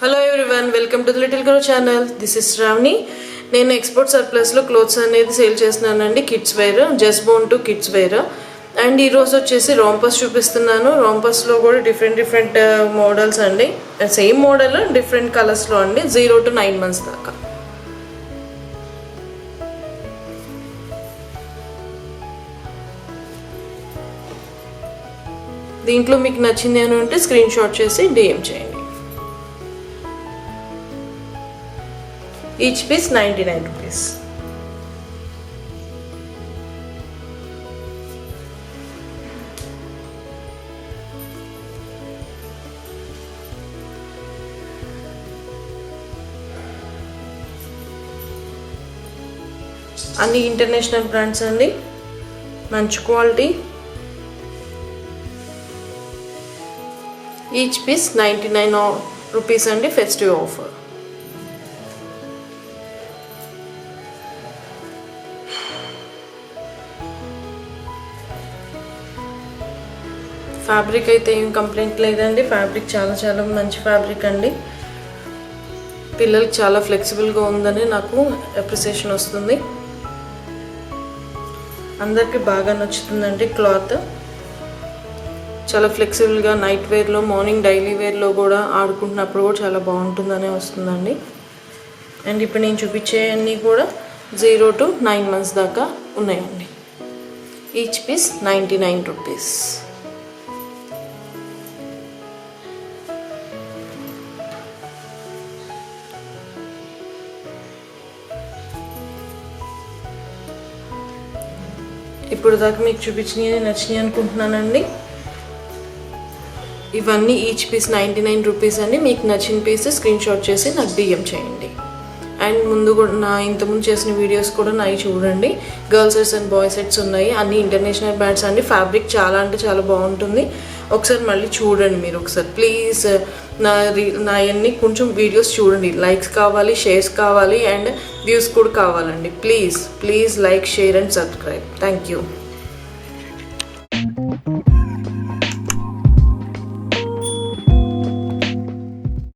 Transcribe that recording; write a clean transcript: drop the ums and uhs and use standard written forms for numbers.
Hello everyone, welcome to the little grow channel. This is Shravani. నేను export సర్ప్లస్లో clothes అనేది sale చేస్తున్నానండి. Kids wear, just born to kids wear. And ఈరోజు వచ్చేసి rompers చూపిస్తున్నాను. రాంపస్లో కూడా డిఫరెంట్ మోడల్స్ అండి. సేమ్ మోడల్ డిఫరెంట్ కలర్స్లో అండి. 0 to 9 months దాకా. దీంట్లో మీకు నచ్చింది అని ఉంటే స్క్రీన్ షాట్ చేసి డిఎం చేయండి. Each piece 99 rupees. అన్ని ఇంటర్నేషనల్ బ్రాండ్స్ అండి, మంచి క్వాలిటీ. ఈచ్ పీస్ 99 rupees అండి, ఫెస్టివ్ ఆఫర్. ఫ్యాబ్రిక్ అయితే ఏం కంప్లైంట్ లేదండి. ఫ్యాబ్రిక్ చాలా మంచి ఫ్యాబ్రిక్ అండి. పిల్లలకి చాలా ఫ్లెక్సిబుల్గా ఉందని నాకు అప్రిసియేషన్ వస్తుంది. అందరికీ బాగా నచ్చుతుందండి. క్లాత్ చాలా ఫ్లెక్సిబుల్గా నైట్ వేర్లో, మార్నింగ్ డైలీ వేర్లో కూడా ఆడుకుంటున్నప్పుడు కూడా చాలా బాగుంటుందనే వస్తుందండి. అండ్ ఇప్పుడు నేను చూపించే అన్నీ కూడా 0 to 9 months దాకా ఉన్నాయండి. Each piece 99 rupees. ఇప్పుడు దాకా మీకు చూపించినవి నచ్చినాయి అనుకుంటున్నానండి. ఇవన్నీ ఈచ్ పీస్ 99 rupees అండి. మీకు నచ్చిన పీస్ స్క్రీన్ షాట్ చేసి నాకు డిఎం చేయండి. అండ్ ముందు కూడా ఇంతకుముందు చేసిన వీడియోస్ కూడా నావి చూడండి. Girls sets and boys sets ఉన్నాయి. అన్ని ఇంటర్నేషనల్ బ్రాండ్స్ అండి. ఫ్యాబ్రిక్ చాలా అంటే చాలా బాగుంటుంది. ఒకసారి మళ్ళీ చూడండి మీరు ఒకసారి ప్లీజ్. నా అన్నీ కొంచెం వీడియోస్ చూడండి. లైక్స్ కావాలి, షేర్స్ కావాలి, అండ్ వ్యూస్ కూడా కావాలండి. Please like, share and subscribe. Thank you.